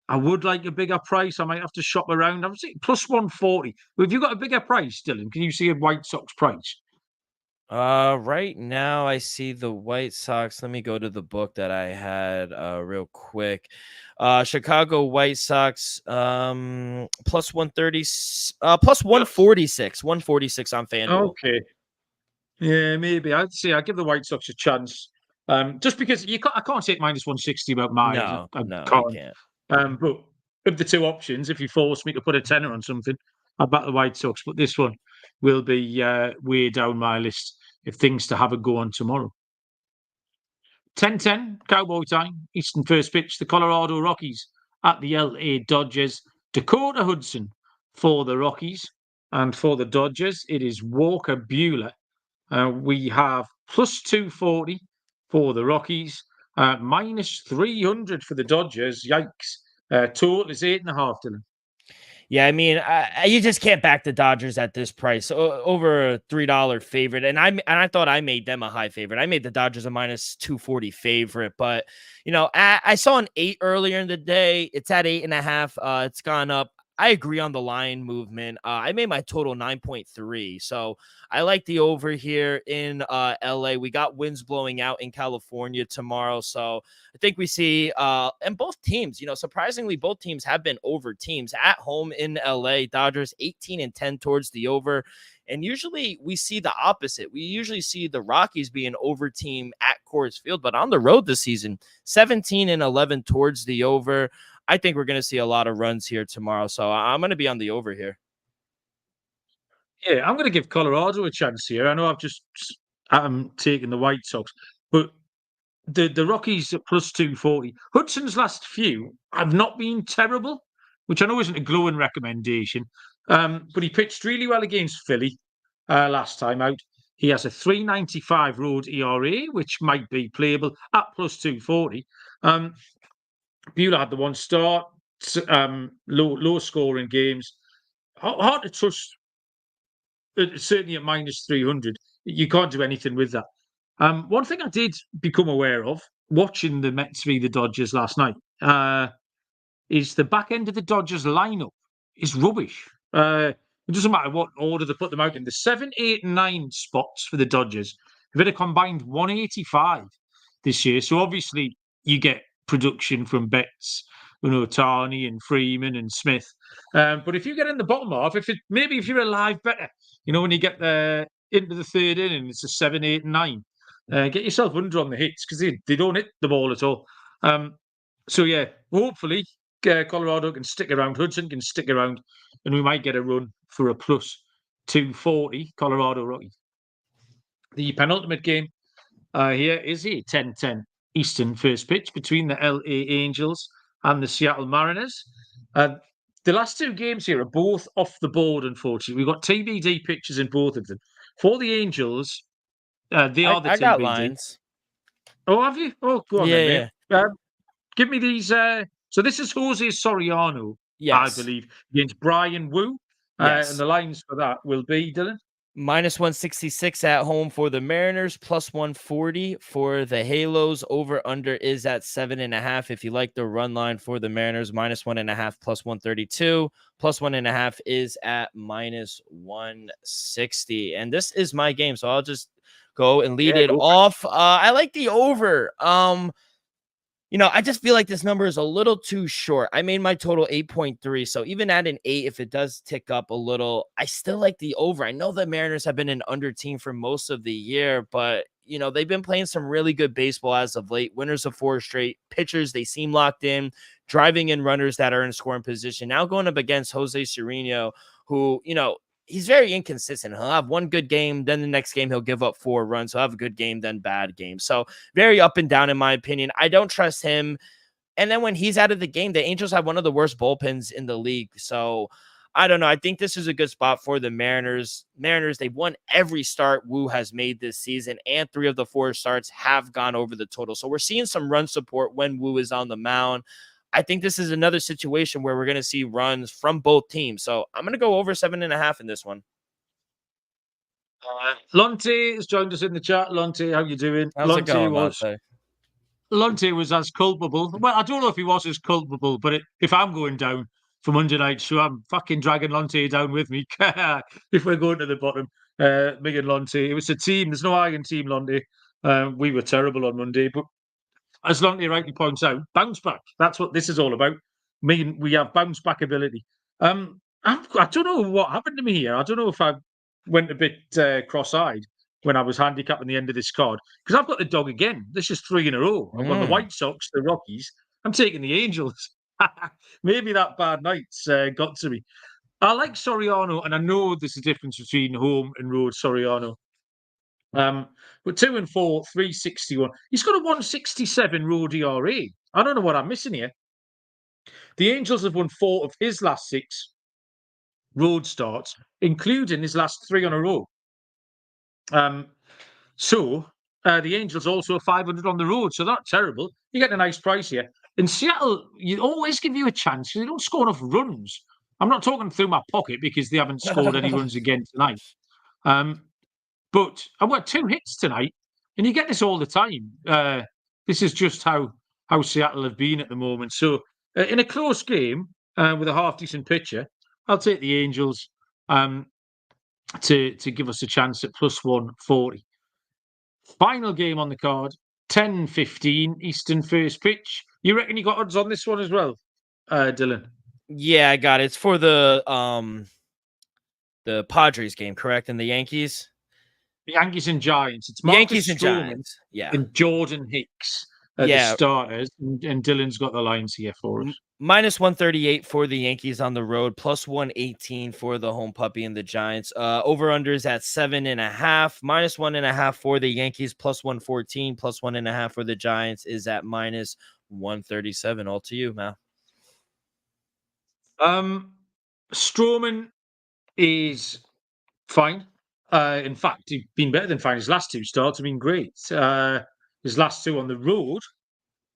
I would like a bigger price. I might have to shop around. I'm saying +140. Well, have you got a bigger price, Dylan? Can you see a White Sox price? Right now I see the White Sox. Let me go to the book that I had real quick. Chicago White Sox +130, +146, 146 on FanDuel. Okay. Yeah, maybe. I'd say I'd give the White Sox a chance. Just because I can't take -160 about Myers. No, can't. you can't. But of the two options, if you force me to put a tenner on something, I'd back the White Sox. But this one will be way down my list if things to have a go on tomorrow. 10:10 Cowboy time. Eastern first pitch. The Colorado Rockies at the LA Dodgers. Dakota Hudson for the Rockies, and for the Dodgers, it is Walker Buehler. We have +240 for the Rockies Minus 300 for the Dodgers. Yikes. Total is 8.5, Dylan. Yeah, I mean, you just can't back the Dodgers at this price. Over a $3 favorite, and I thought I made them a high favorite. I made the Dodgers a minus 240 favorite, but I saw an 8 earlier in the day. It's at 8.5. It's gone up. I agree on the line movement. I made my total 9.3, so I like the over here in LA. We got winds blowing out in California tomorrow, so I think we see and both teams, surprisingly, both teams have been over teams at home in LA. Dodgers 18-10 towards the over. And usually we see the opposite. We usually see the Rockies be an over team at Coors Field, but on the road this season, 17-11 towards the over. I think we're going to see a lot of runs here tomorrow, so I'm going to be on the over here. Yeah, I'm going to give Colorado a chance here. I know I've just taken the White Sox, but the Rockies at plus 240. Hudson's last few have not been terrible, which I know isn't a glowing recommendation, but he pitched really well against Philly last time out. He has a 3.95 road ERA, which might be playable at plus 240. Buehler had the one start, low scoring games. Hard to trust, certainly at minus 300. You can't do anything with that. One thing I did become aware of watching the Mets v the Dodgers last night is the back end of the Dodgers lineup is rubbish. It doesn't matter what order they put them out in. The 7, 8, and 9 spots for the Dodgers have had a combined 185 this year. So obviously you get production from Betts, Ohtani and Freeman and Smith. But if you get in the bottom half, maybe if you're alive better, when you get into the third inning, it's a 7, 8, and 9. Get yourself under on the hits because they don't hit the ball at all. So yeah, hopefully Colorado can stick around, Hudson can stick around, and we might get a run for a plus 240 Colorado Rockies. The penultimate game here is a 10:10 Eastern first pitch between the LA Angels and the Seattle Mariners. The last two games here are both off the board, unfortunately. We've got TBD pitches in both of them. For the Angels, they are the TBD. Got lines. Oh, have you? Oh, go on then, mate. Yeah. Give me these. So this is Jose Soriano, yes, I believe, against Brian Wu. Yes. And the lines for that will be, Dylan? Minus 166 at home for the Mariners, plus 140 for the Halos. Over under is at 7.5. If you like the run line for the Mariners, minus 1.5 plus 132. Plus 1.5 is at minus 160. And this is my game, so I'll just go and lead it off. I like the over. I just feel like this number is a little too short. I made my total 8.3. So even at an 8, if it does tick up a little, I still like the over. I know the Mariners have been an under team for most of the year, but they've been playing some really good baseball as of late. Winners of 4 straight. Pitchers, they seem locked in, driving in runners that are in scoring position. Now going up against Jose Soriano, who, he's very inconsistent. He'll have one good game, then the next game he'll give up 4 runs. He'll have a good game, then bad game. So very up and down in my opinion. I don't trust him. And then when he's out of the game, the Angels have one of the worst bullpens in the league. So I don't know. I think this is a good spot for the Mariners. They've won every start Wu has made this season, and 3 of the 4 starts have gone over the total. So we're seeing some run support when Wu is on the mound. I think this is another situation where we're going to see runs from both teams. So I'm going to go over 7.5 in this one. Lonte has joined us in the chat. Lonte, how you doing? How's it going, Lonte was as culpable. Well, I don't know if he was as culpable, but if I'm going down for Monday night show, I'm fucking dragging Lonte down with me. If we're going to the bottom, me and Lonte. It was a team. There's no Iron team, Lonte. We were terrible on Monday, but as Lonte rightly points out, bounce back. That's what this is all about. We have bounce back ability. I don't know what happened to me here. I don't know if I went a bit cross-eyed when I was handicapping the end of this card, because I've got the dog again. This is 3 in a row. I've got the White Sox, the Rockies. I'm taking the Angels. Maybe that bad night's got to me. I like Soriano, and I know there's a difference between home and road Soriano. But 2 and 4, 361. He's got a 167 road ERA. I don't know what I'm missing here. The Angels have won 4 of his last 6 road starts, including his last 3 on a row. So The Angels also 500 on the road, so not terrible. You get a nice price here. In Seattle, you always give you a chance. They don't score enough runs. I'm not talking through my pocket because they haven't scored any runs again tonight. But I've got 2 hits tonight, and you get this all the time. This is just how Seattle have been at the moment. So in a close game with a half-decent pitcher, I'll take the Angels to give us a chance at plus 140. Final game on the card, 10:15 Eastern first pitch. You reckon you got odds on this one as well, Dylan? Yeah, I got it. It's for the Padres game, correct? And the Yankees? Yankees and Giants. It's Yankees Marcus and Stroman Giants. Yeah. and Jordan Hicks the starters, and Dylan's got the lines here for us. Minus 138 for the Yankees on the road, plus 118 for the home puppy and the Giants. Over-unders at 7.5, minus 1.5 for the Yankees, plus 114, plus 1.5 for the Giants is at minus 137. All to you, Mal. Stroman is fine. In fact, he's been better than fine. His last 2 starts have been great. His last 2 on the road,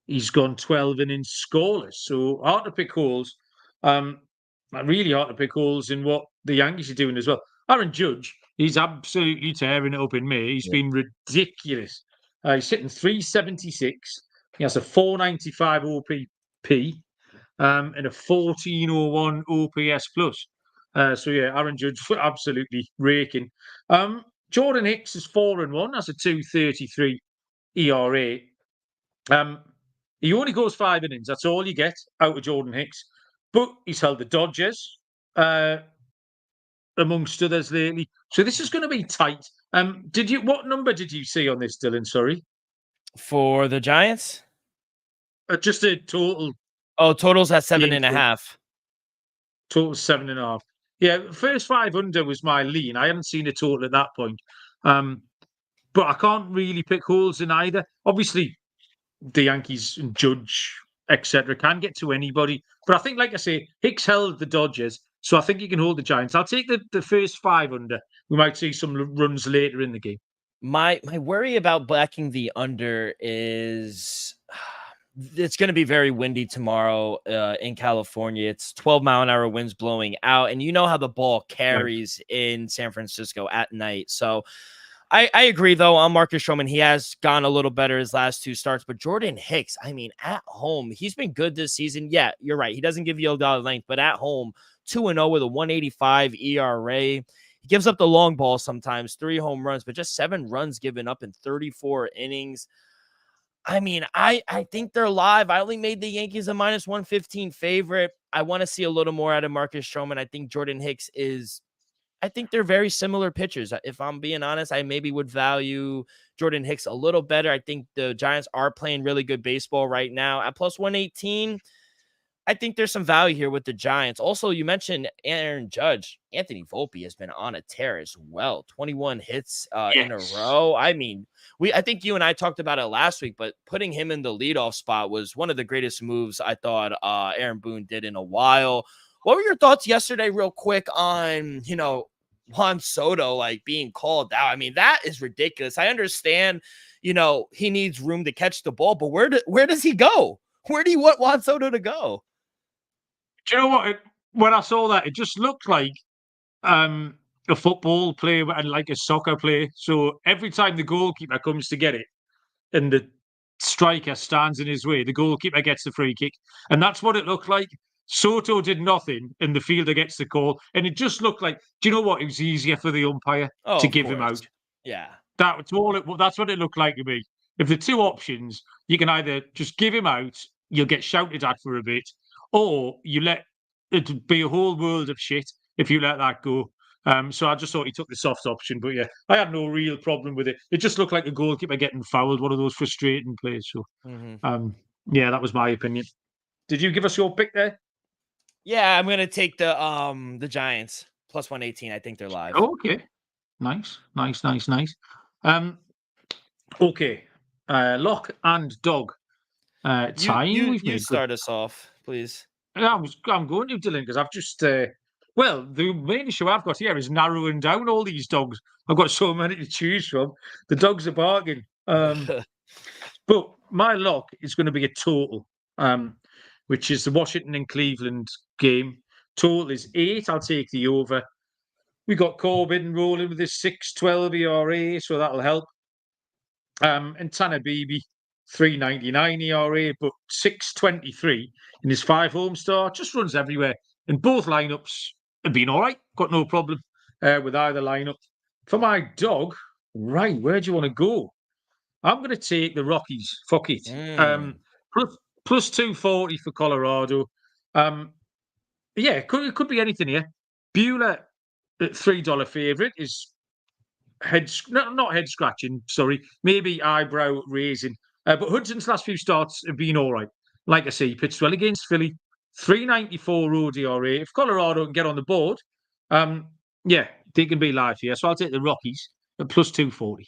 he's gone 12 innings scoreless. So hard to pick holes. Really hard to pick holes in what the Yankees are doing as well. Aaron Judge, he's absolutely tearing it up in May. He's been ridiculous. He's hitting 376. He has a 495 OPP and a 1401 OPS plus. So yeah, Aaron Judge absolutely raking. Jordan Hicks is 4-1. That's a 2.33 ERA. He only goes 5 innings. That's all you get out of Jordan Hicks. But he's held the Dodgers, amongst others lately. So this is going to be tight. What number did you see on this, Dylan? Sorry. For the Giants? Just a total. Oh, total's at 7.5. Total 7.5. Yeah, first 5 under was my lean. I haven't seen a total at that point. But I can't really pick holes in either. Obviously, the Yankees and Judge, etc., can get to anybody. But I think, like I say, Hicks held the Dodgers, so I think he can hold the Giants. I'll take the first 5 under. We might see some runs later in the game. My worry about backing the under is it's going to be very windy tomorrow in California. It's 12-mile-an-hour winds blowing out, and you know how the ball carries in San Francisco at night. So I agree, though, on Marcus Stroman. He has gone a little better his last 2 starts, but Jordan Hicks, I mean, at home, he's been good this season. Yeah, you're right. He doesn't give you a lot of length, but at home, 2-0 with a 185 ERA. He gives up the long ball sometimes, 3 home runs, but just 7 runs given up in 34 innings. I mean, I think they're live. I only made the Yankees a minus 115 favorite. I want to see a little more out of Marcus Stroman. I think Jordan Hicks I think they're very similar pitchers. If I'm being honest, I maybe would value Jordan Hicks a little better. I think the Giants are playing really good baseball right now. At plus 118, I think there's some value here with the Giants. Also, you mentioned Aaron Judge. Anthony Volpe has been on a tear as well. 21 hits in a row. I mean, I think you and I talked about it last week, but putting him in the leadoff spot was one of the greatest moves I thought Aaron Boone did in a while. What were your thoughts yesterday, real quick, on, Juan Soto, like, being called out? I mean, that is ridiculous. I understand, he needs room to catch the ball, but where does he go? Where do you want Juan Soto to go? Do you know what? When I saw that, it just looked like a football play and like a soccer play. So every time the goalkeeper comes to get it and the striker stands in his way, the goalkeeper gets the free kick. And that's what it looked like. Soto did nothing and the fielder gets the call. And it just looked like, do you know what? It was easier for the umpire to give him out. Yeah. That's what it looked like to me. If the 2 options, you can either just give him out, you'll get shouted at for a bit, or you let it be a whole world of shit if you let that go. So I just thought he took the soft option. But yeah, I had no real problem with it. It just looked like a goalkeeper getting fouled, one of those frustrating plays. So yeah, that was my opinion. Did you give us your pick there? Yeah, I'm gonna take the Giants plus 118. I think they're live. Okay. Nice. Okay. Lock and dog. Time. You start us off, please. I'm going to, Dylan, because I've just the main issue I've got here is narrowing down all these dogs. I've got so many to choose from. The dogs are bargain. But my lock is going to be a total, which is the Washington and Cleveland game. Total is 8. I'll take the over. We got Corbin rolling with his 6.12 ERA, so that'll help. And Tanner Beebe, 3.99 ERA, but 6.23 in his 5 home start. Just runs everywhere. And both lineups have been all right. Got no problem with either lineup. For my dog, right, where do you want to go? I'm going to take the Rockies. Fuck it. Plus 240 for Colorado. Yeah, it could be anything here. Bueller at $3 favourite is not head scratching, sorry, maybe eyebrow raising. But Hudson's last few starts have been all right. Like I say, he pitched well against Philly. 3.94 road ERA. If Colorado can get on the board, yeah, they can be live here. So I'll take the Rockies at plus 240.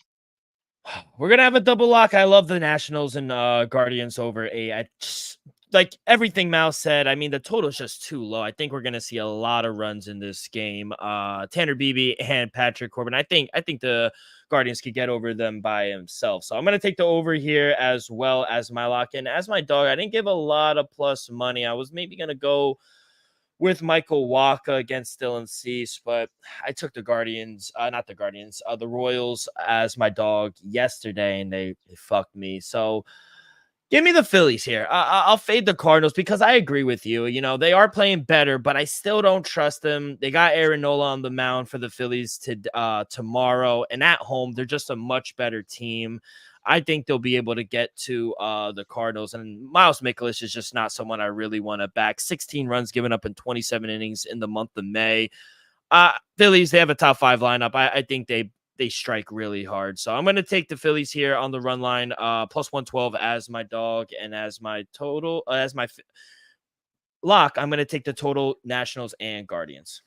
We're going to have a double lock. I love the Nationals and Guardians over 8. Like everything Mal said, I mean, the total is just too low. I think we're going to see a lot of runs in this game. Tanner Beebe and Patrick Corbin. I think the Guardians could get over them by himself. So I'm going to take the over here as well as my lock. And as my dog, I didn't give a lot of plus money. I was maybe going to go with Michael Wacha against Dylan Cease, but I took the Guardians, the Royals as my dog yesterday, and they fucked me. So give me the Phillies here. I'll fade the Cardinals because I agree with you. You know, they are playing better, but I still don't trust them. They got Aaron Nola on the mound for the Phillies tomorrow, and at home, they're just a much better team. I think they'll be able to get to the Cardinals, and Miles Mikolas is just not someone I really want to back. 16 runs given up in 27 innings in the month of May. Phillies, they have a top 5 lineup. I think they strike really hard. So I'm going to take the Phillies here on the run line, plus 112 as my dog, and as my total, as my lock, I'm going to take the total Nationals and Guardians.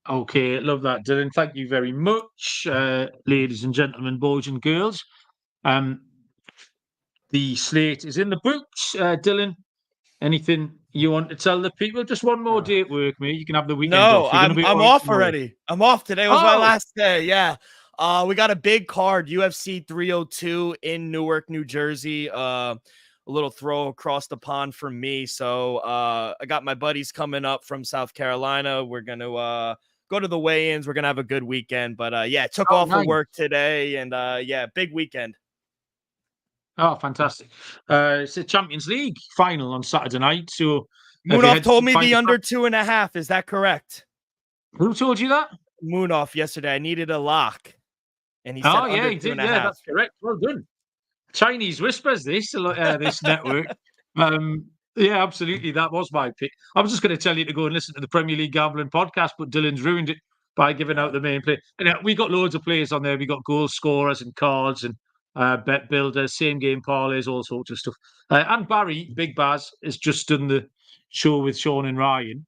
Okay, love that, Dylan. Thank you very much, ladies and gentlemen, boys and girls. The slate is in the books. Dylan, anything you want to tell the people? Just one more day at work, mate. You can have the weekend off. I'm off already. I'm off. Today was my last day. Yeah. We got a big card, UFC 302 in Newark, New Jersey. A little throw across the pond for me. So I got my buddies coming up from South Carolina. We're going to go to the weigh-ins. We're going to have a good weekend. But yeah, took off of work today. And yeah, big weekend. Oh, fantastic. It's a Champions League final on Saturday night. So Munaf told me the under 2.5. Is that correct? Who told you that? Munaf yesterday. I needed a lock. And he said under 2.5. Yeah, that's correct. Well done. Chinese whispers, this network. Yeah, absolutely. That was my pick. I was just going to tell you to go and listen to the Premier League Gambling podcast, but Dylan's ruined it by giving out the main play. And we got loads of players on there. We got goal scorers and cards and bet builders, same game parlays, all sorts of stuff. And Barry, Big Baz, has just done the show with Sean and Ryan,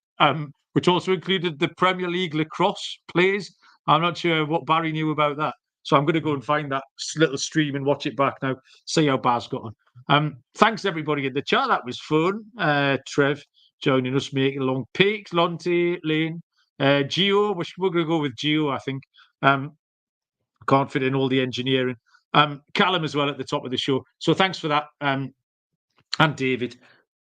which also included the Premier League lacrosse plays. I'm not sure what Barry knew about that. So I'm going to go and find that little stream and watch it back now, see how Baz got on. Thanks, everybody in the chat. That was fun. Trev joining us, making long picks. Lonte, Lane, Gio. We're going to go with Gio, I think. Can't fit in all the engineering. Callum as well at the top of the show. So thanks for that. And David.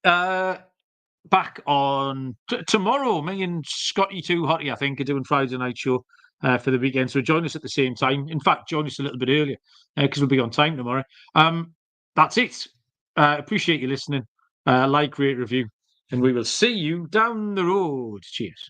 Back on tomorrow, me and Scotty Too Hotty, I think, are doing Friday night show for the weekend. So join us at the same time. In fact, join us a little bit earlier because we'll be on time tomorrow. That's it. Appreciate you listening. Like, rate, review, and we will see you down the road. Cheers.